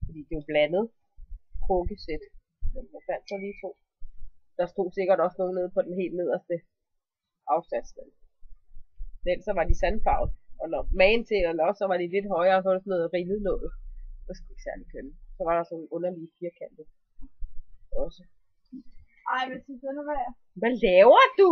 Fordi det er jo blandet krukkesæt. Men jeg fandt så lige 2. Der stod sikkert også noget nede på den helt nederste afsatsstand. Den så var de sandfarvet. Og når magen til, og så var de lidt højere, så var det sådan noget rillet noget. Det var sgu ikke særlig kønne. Så var der sådan nogle underlige firkanter. Også. Ej, hvad synes du, hvad? Hvad laver du?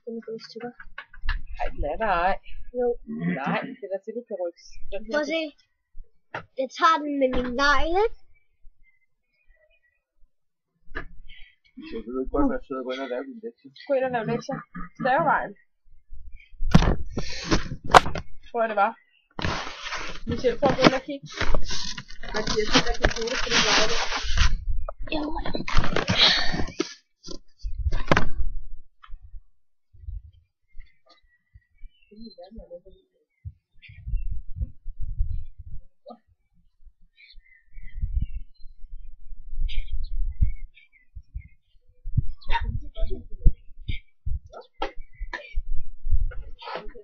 Den er gået i stykker. Ej, den er der ej. Jo. Nej, det er der til, du kan rykke. Prøv at se. Jeg tager den med min negle. Så vil du ikke godt være sød og gå ind og lave din lektie? Gå ind og lave lektier. Stavevejen. Tror jeg det var. Michelle, prøv at gå ind og kigge. Mathias, der kan bruge det på din vejle. Jo.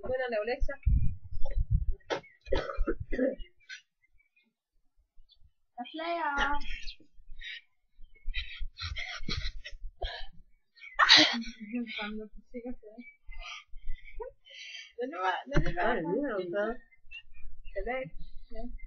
Gå ind og lave lektier. Jeg flager. Den var, den var, den var, den var, den var, den var, den var,